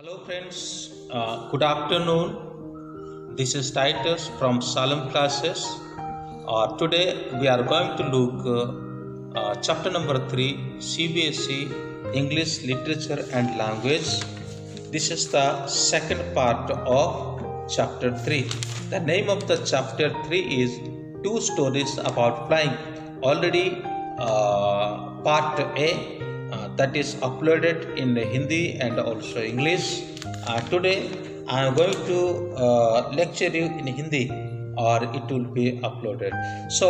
Hello friends, good afternoon. This is Titus from Salem classes. Today we are going to look chapter number 3 CBSE English Literature and Language. This is the second part of chapter 3. The name of the chapter 3 is Two Stories About Flying. Already part A that is uploaded in Hindi and also English. Today I am going to lecture you in Hindi और it will be uploaded. So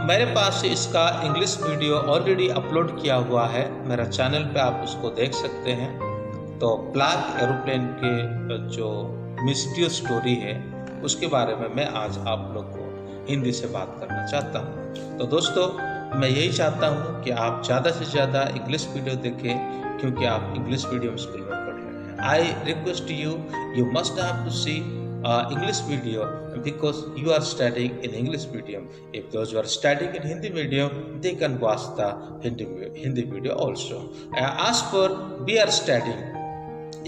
मेरे पास इसका English video already upload किया हुआ है मेरा channel पे, आप उसको देख सकते हैं. तो ब्लैक एरोप्लेन के जो मिस्टीरियस स्टोरी है उसके बारे में मैं आज आप लोग को हिंदी से बात करना चाहता हूँ. तो दोस्तों, मैं यही चाहता हूँ कि आप ज़्यादा से ज़्यादा इंग्लिश वीडियो देखें, क्योंकि आप इंग्लिश मीडियम स्कूल में पढ़ रहे हैं. I request you must have to see English video because you are studying in English medium. If those who are studying in Hindi medium, they can watch the Hindi video also. As for we are studying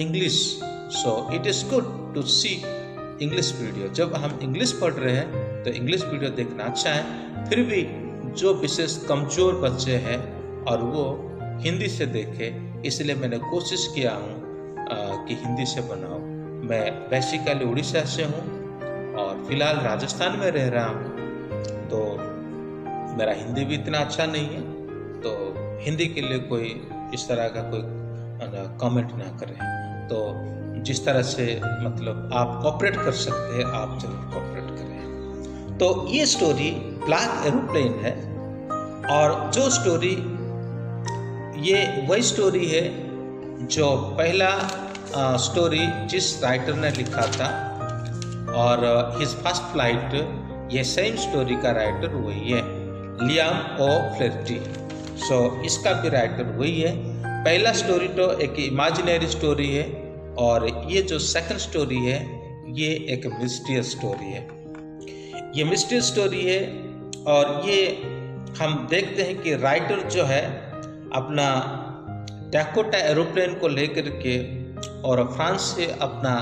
English, so it is good to see English video. जब हम English पढ़ रहे हैं तो English video देखना अच्छा है. फिर भी जो विशेष कमज़ोर बच्चे हैं और वो हिंदी से देखें, इसलिए मैंने कोशिश किया हूँ कि हिंदी से बनाऊँ. मैं बेसिकली उड़ीसा से हूँ और फिलहाल राजस्थान में रह रहा हूँ, तो मेरा हिंदी भी इतना अच्छा नहीं है, तो हिंदी के लिए कोई इस तरह का कोई कमेंट ना करें. तो जिस तरह से मतलब आप कोऑपरेट कर सकते हैं, आप जरूर कोऑपरेट करें. तो ये स्टोरी ब्लैक एरोप्लेन है, और जो स्टोरी ये वही स्टोरी है जो पहला स्टोरी जिस राइटर ने लिखा था, और हिज फर्स्ट फ्लाइट, ये सेम स्टोरी का राइटर वही है, लियाम ओ फ्लेर्टी. सो इसका भी राइटर वही है. पहला स्टोरी तो एक इमेजिनरी स्टोरी है, और ये जो सेकंड स्टोरी है ये एक मिस्टीरियस स्टोरी है. ये मिस्टीरियस स्टोरी है, और ये हम देखते हैं कि राइटर जो है अपना डैकोटा एरोप्लेन को लेकर के और फ्रांस से अपना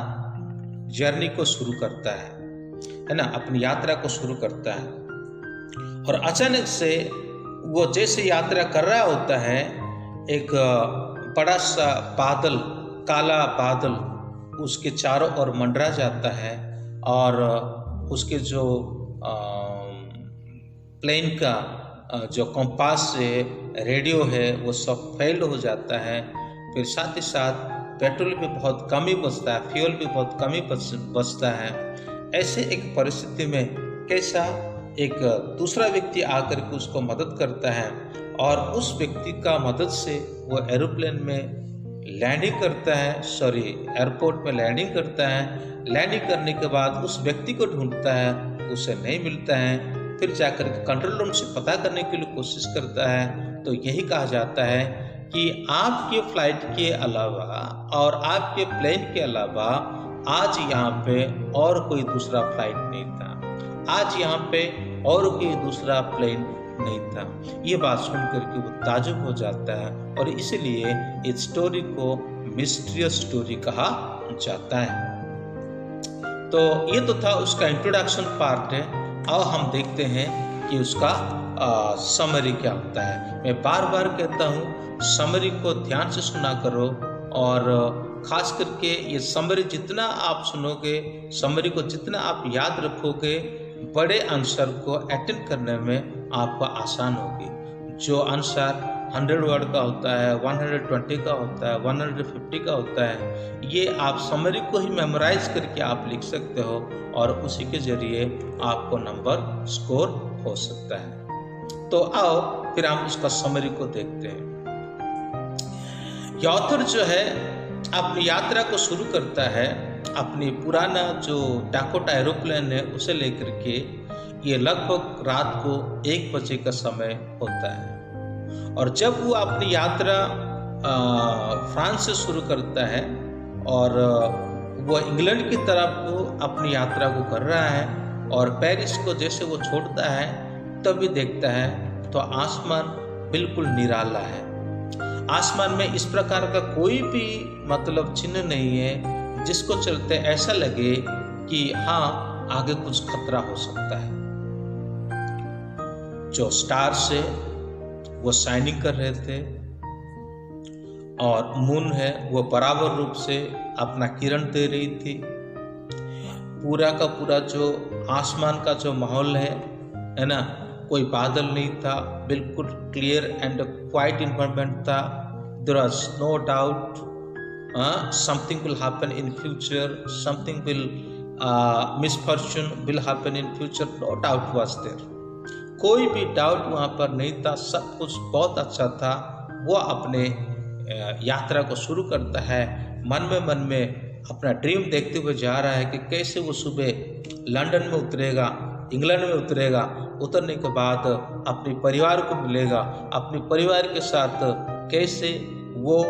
जर्नी को शुरू करता है ना, अपनी यात्रा को शुरू करता है. और अचानक से वो जैसे यात्रा कर रहा होता है, एक बड़ा सा बादल, काला बादल उसके चारों ओर मंडरा जाता है, और उसके जो प्लेन का जो कंपास है, रेडियो है, वो सब फेल हो जाता है. फिर साथ ही साथ पेट्रोल भी बहुत कम ही बचता है, फ्यूल भी बहुत कम ही बचता है. ऐसे एक परिस्थिति में कैसा एक दूसरा व्यक्ति आकर के उसको मदद करता है, और उस व्यक्ति का मदद से वो एरोप्लेन में लैंडिंग करता है, एयरपोर्ट में लैंडिंग करता है. लैंडिंग करने के बाद उस व्यक्ति को ढूंढता है, उसे नहीं मिलता है. फिर जाकर के कंट्रोल रूम से पता करने के लिए कोशिश करता है. तो यही कहा जाता है कि आपके फ्लाइट के अलावा और आपके प्लेन के अलावा आज यहाँ पे और कोई दूसरा फ्लाइट नहीं था, आज यहाँ पे और कोई दूसरा प्लेन नहीं था. ये बात सुनकर के वो ताजुब हो जाता है, और इसलिए इस स्टोरी को मिस्टीरियस स्टोरी कहा जाता है. तो ये तो था उसका इंट्रोडक्शन पार्ट है. अब हम देखते हैं कि उसका समरी क्या होता है. मैं बार बार कहता हूँ, समरी को ध्यान से सुना करो, और ख़ास करके ये समरी जितना आप सुनोगे, समरी को जितना आप याद रखोगे, बड़े आंसर को अटेंड करने में आपको आसान होगी. जो आंसर 100 वर्ड का होता है, 120 का होता है, 150 का होता है, ये आप समरी को ही मेमोराइज करके आप लिख सकते हो, और उसी के ज़रिए आपको नंबर स्कोर हो सकता है. तो आओ फिर हम उसका समरी को देखते हैं. ऑथर जो है अपनी यात्रा को शुरू करता है अपनी पुराना जो डैकोटा एरोप्लेन है उसे लेकर के. ये लगभग रात को 1 बजे का समय होता है, और जब वो अपनी यात्रा फ्रांस से शुरू करता है, और वो इंग्लैंड की तरफ को अपनी यात्रा को कर रहा है, और पेरिस को जैसे वो छोड़ता है तभी देखता है तो आसमान बिल्कुल निराला है. आसमान में इस प्रकार का कोई भी मतलब चिन्ह नहीं है जिसको चलते ऐसा लगे कि हाँ आगे कुछ खतरा हो सकता है। जो स्टार्स है वो शाइनिंग कर रहे थे और मून है वो बराबर रूप से अपना किरण दे रही थी। पूरा का पूरा जो आसमान का जो माहौल है ना, कोई बादल नहीं था, बिल्कुल क्लियर एंड क्वाइट इन्वायरमेंट था। There was no doubt something will happen in future, something will misfortune will happen in future, no doubt was there. कोई भी डाउट वहाँ पर नहीं था, सब कुछ बहुत अच्छा था। वो अपने यात्रा को शुरू करता है, मन में अपना ड्रीम देखते हुए जा रहा है कि कैसे वो सुबह लंदन में उतरेगा, इंग्लैंड में उतरेगा, उतरने के बाद अपने परिवार को मिलेगा, अपने परिवार के साथ कैसे वो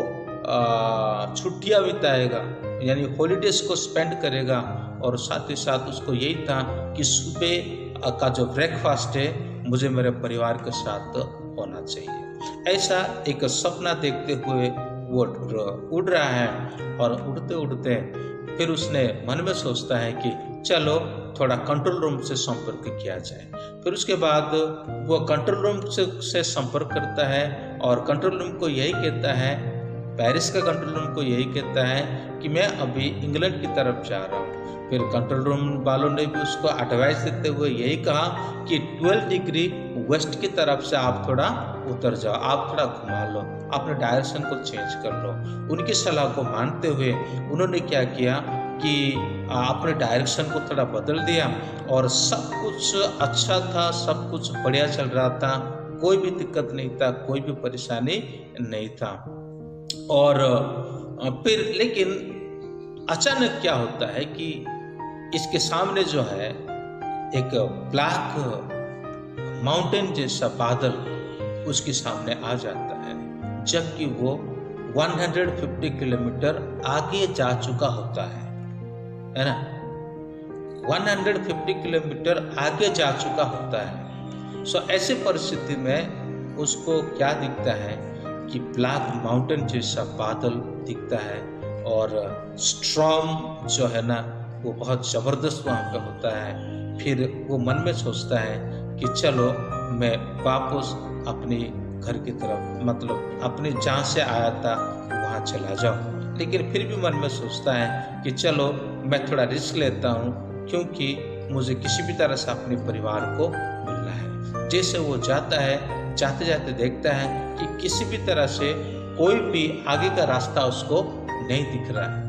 छुट्टियाँ बिताएगा, यानी हॉलीडेज को स्पेंड करेगा। और साथ ही साथ उसको यही था कि सुबह का जो ब्रेकफास्ट है मुझे मेरे परिवार के साथ होना चाहिए। ऐसा एक सपना देखते हुए वो उड़ रहा है और उड़ते उड़ते फिर उसने मन में सोचता है कि चलो थोड़ा कंट्रोल रूम से संपर्क किया जाए। फिर उसके बाद वो कंट्रोल रूम से संपर्क करता है और कंट्रोल रूम को यही कहता है, पेरिस का कंट्रोल रूम को यही कहता है कि मैं अभी इंग्लैंड की तरफ जा रहा हूँ। फिर कंट्रोल रूम वालों ने भी उसको एडवाइस देते हुए यही कहा कि 12 डिग्री वेस्ट की तरफ से आप थोड़ा उतर जाओ, आप थोड़ा घुमा लो, अपने डायरेक्शन को चेंज कर लो। उनकी सलाह को मानते हुए उन्होंने क्या किया कि अपने डायरेक्शन को थोड़ा बदल दिया और सब कुछ अच्छा था, सब कुछ बढ़िया चल रहा था, कोई भी दिक्कत नहीं था, कोई भी परेशानी नहीं था। और फिर लेकिन अचानक क्या होता है कि इसके सामने जो है एक ब्लैक माउंटेन जैसा बादल उसके सामने आ जाता है, जबकि वो 150 किलोमीटर आगे जा चुका होता है ना, 150 किलोमीटर आगे जा चुका होता है। सो ऐसे परिस्थिति में उसको क्या दिखता है कि ब्लैक माउंटेन जैसा बादल दिखता है और स्ट्रॉर्म जो है ना वो बहुत ज़बरदस्त वहाँ पे होता है। फिर वो मन में सोचता है कि चलो मैं वापस अपनी घर की तरफ, मतलब अपने जहाँ से आया था वहाँ चला जाऊँ। लेकिन फिर भी मन में सोचता है कि चलो मैं थोड़ा रिस्क लेता हूँ, क्योंकि मुझे किसी भी तरह से अपने परिवार को मिलना है। जैसे वो जाता है, जाते जाते देखता है कि किसी भी तरह से कोई भी आगे का रास्ता उसको नहीं दिख रहा है।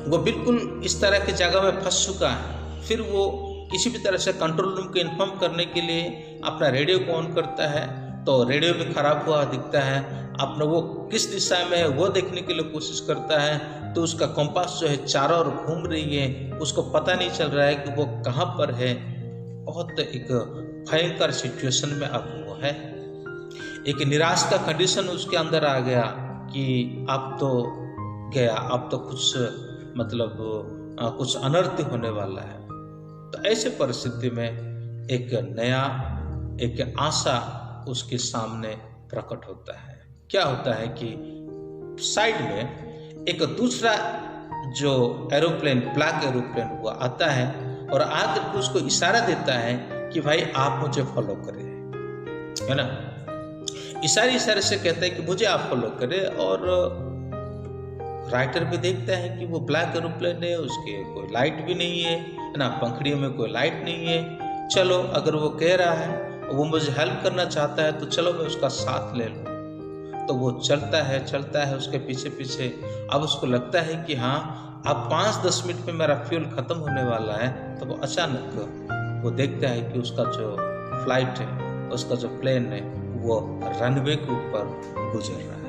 वो बिल्कुल इस तरह की जगह में फंस चुका है। फिर वो किसी भी तरह से कंट्रोल रूम को इन्फॉर्म करने के लिए अपना रेडियो को ऑन करता है, तो रेडियो भी खराब हुआ दिखता है। अपना वो किस दिशा में है वो देखने के लिए कोशिश करता है, तो उसका कंपास जो है चारों ओर घूम रही है, उसको पता नहीं चल रहा है कि वो कहाँ पर है। बहुत एक भयंकर सिचुएशन में अब वो है। एक निराश का कंडीशन उसके अंदर आ गया कि अब तो गया, अब तो कुछ मतलब कुछ अनर्थ होने वाला है। तो ऐसे परिस्थिति में एक नया एक आशा उसके सामने प्रकट होता है। क्या होता है कि साइड में एक दूसरा जो एरोप्लेन, ब्लैक एरोप्लेन हुआ आता है और आकर उसको इशारा देता है कि भाई आप मुझे फॉलो करें, है ना। इशारे से कहता है कि मुझे आप फॉलो करें। और राइटर भी देखता है कि वो ब्लैक एरोप्लेन है, उसके कोई लाइट भी नहीं है ना, पंखड़ियों में कोई लाइट नहीं है। चलो अगर वो कह रहा है, वो मुझे हेल्प करना चाहता है, तो चलो मैं उसका साथ ले लूँ। तो वो चलता है उसके पीछे पीछे। अब उसको लगता है कि हाँ अब 5-10 मिनट में मेरा फ्यूल खत्म होने वाला है। तो वो अचानक वो देखता है कि उसका जो फ्लाइट है, उसका जो प्लेन है, वो रनवे के ऊपर गुजर रहा है।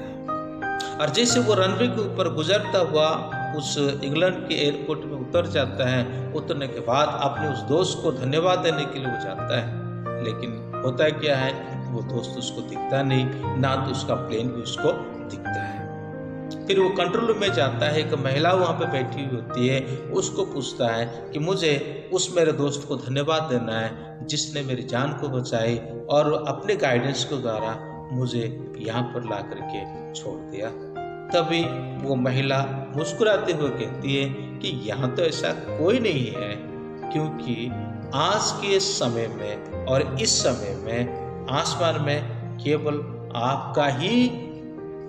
और जैसे वो रनवे के ऊपर गुजरता हुआ उस इंग्लैंड के एयरपोर्ट में उतर जाता है, उतरने के बाद अपने उस दोस्त को धन्यवाद देने के लिए वो जाता है। लेकिन होता क्या है, वो दोस्त उसको दिखता नहीं, ना तो उसका प्लेन भी उसको दिखता है। फिर वो कंट्रोल रूम में जाता है, एक महिला वहाँ पे बैठी हुई होती है, उसको पूछता है कि मुझे उस मेरे दोस्त को धन्यवाद देना है जिसने मेरी जान को बचाई और अपने गाइडेंस के द्वारा मुझे यहाँ पर ला करके छोड़ दिया। तभी वो महिला मुस्कुराते हुए कहती है कि यहाँ तो ऐसा कोई नहीं है, क्योंकि आज के समय में और इस समय में आसमान में केवल आपका ही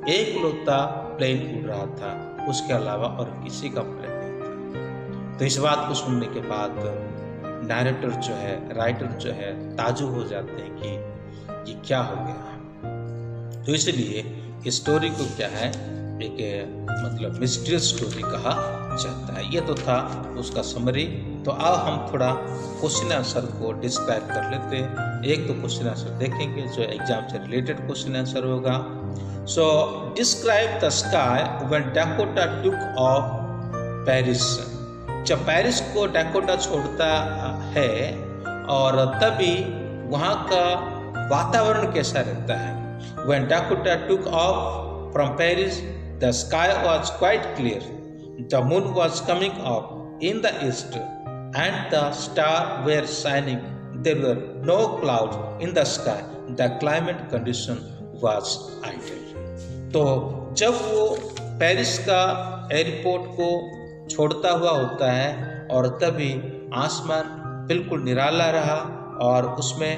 एकलौता प्लेन उड़ रहा था, उसके अलावा और किसी का प्लेन नहीं था। तो इस बात को सुनने के बाद नैरेटर जो है, राइटर जो है, ताजुब हो जाते हैं कि ये क्या हो गया। तो इसलिए इस स्टोरी को क्या है, एक मतलब मिस्टीरियस स्टोरी कहा जाता है। ये तो था उसका समरी। तो अब हम थोड़ा क्वेश्चन आंसर को डिस्क्राइब कर लेते हैं। एक तो क्वेश्चन आंसर देखेंगे जो एग्जाम से रिलेटेड क्वेश्चन आंसर होगा। So describe the sky when Dakota took off Paris. जब पेरिस को डैकोटा छोड़ता है और तभी वहाँ का वातावरण कैसा रहता है। When Dakota took off from Paris, the sky was quite clear. The moon was coming up in the east, and the stars were shining. There were no clouds in the sky. The climate condition was ideal. तो जब वो Paris का airport को छोड़ता हुआ होता है और तभी आसमान बिल्कुल निराला रहा और उसमें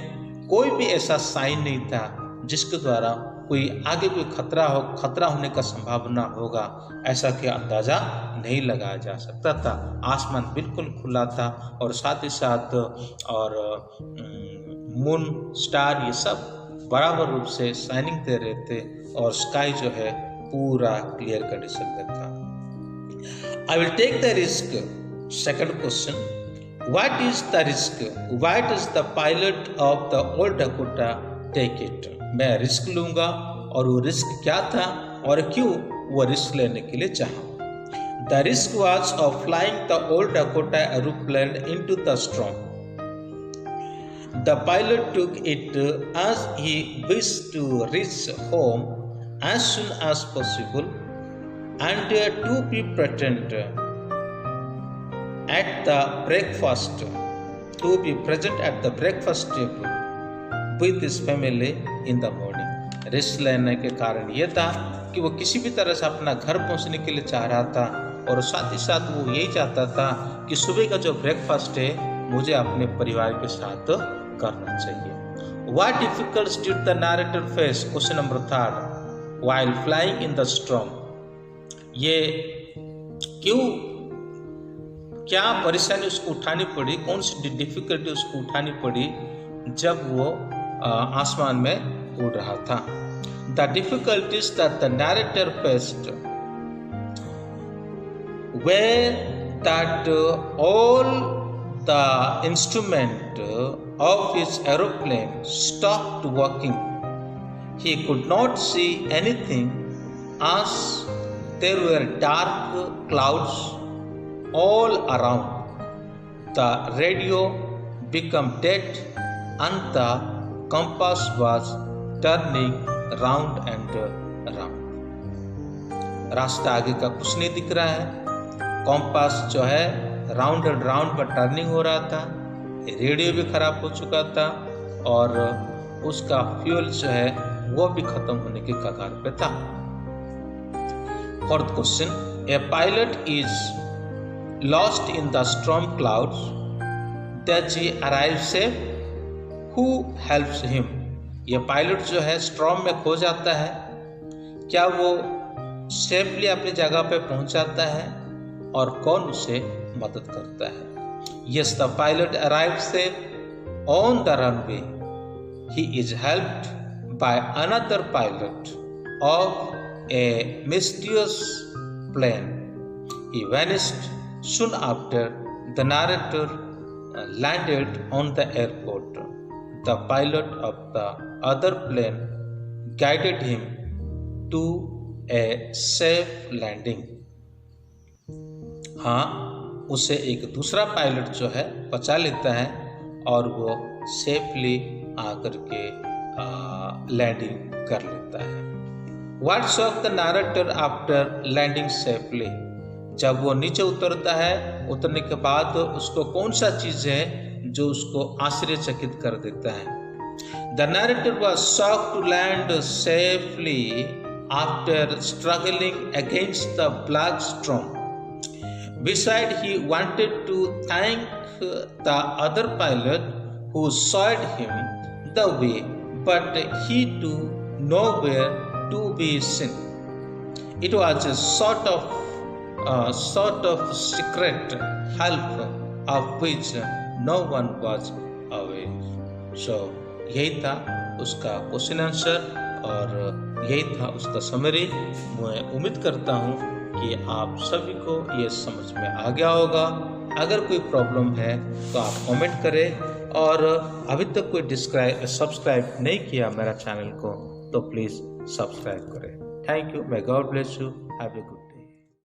कोई भी ऐसा साइन नहीं था जिसके द्वारा कोई आगे कोई खतरा होने का संभावना होगा, ऐसा कि अंदाजा नहीं लगाया जा सकता था। आसमान बिल्कुल खुला था और साथ ही साथ और मून, स्टार, ये सब बराबर रूप से शाइनिंग दे रहे थे और स्काई जो है पूरा क्लियर कंडीशन में था। I will take the risk. Second question. What is the risk? Why does the pilot of the old Dakota take it? मैं रिस्क लूंगा और वो रिस्क क्या था और क्यों वो रिस्क लेने के लिए चाहा। The risk was of flying the old Dakota aeroplane into the storm. The pilot took it as he wished to reach home as soon as possible and to be present at the breakfast table with his family in the morning. Risk लेने के कारण यह था कि वो किसी भी तरह से अपना घर पहुंचने के लिए चाह रहा था और साथ ही साथ वो यही चाहता था कि सुबह का जो ब्रेकफास्ट है मुझे अपने परिवार के साथ करना चाहिए। What difficulties did the narrator face? Question number 3. While flying in the storm. ये क्या परेशानी उसको उठानी पड़ी, कौन सी डिफिकल्टी उसको उठानी पड़ी जब वो आसमान में उड़ रहा था। The difficulties that the narrator faced were that all the instrument of his aeroplane stopped working. He could not see anything as there were dark clouds all around. The radio became dead and the compass was turning round and round. रास्ता आगे का कुछ नहीं दिख रहा है। Compass जो है राउंड एंड राउंड पर टर्निंग हो रहा था। रेडियो भी खराब हो चुका था और उसका फ्यूल जो है वो भी खत्म होने के कगार पे था। Fourth question. A pilot is lost in the storm clouds. Does he arrive safe? Who helps him? ये पायलट जो है स्टॉर्म में खो जाता है, क्या वो सेफली अपनी जगह पे पहुंच जाता है और कौन उसे मदद करता है? Yes, the pilot arrives safe on the runway. He is helped by another pilot of a mysterious plane. He vanished soon after the narrator landed on the airport. The pilot of the other plane guided him to a safe landing. हाँ, उसे एक दूसरा pilot जो है बचा लेता है और वो सेफली आकर के लैंडिंग कर लेता है। What shocked the narrator after landing safely? जब वो नीचे उतरता है, उतरने के बाद उसको कौन सा चीज है जो उसको आश्चर्यचकित कर देता है? The narrator was shocked to land safely after struggling against the black storm. Besides, he wanted to thank the other pilot who showed him the way, but he too nowhere to be seen. It was a sort of secret help of which no one was aware. So यही था उसका question answer और यही था उसका summary. मैं उम्मीद करता हूँ कि आप सभी को ये समझ में आ गया होगा। अगर कोई प्रॉब्लम है तो आप कमेंट करें, और अभी तक कोई सब्सक्राइब नहीं किया मेरा चैनल को तो प्लीज़ सब्सक्राइब करें। Thank you. may God bless you. Have a good day.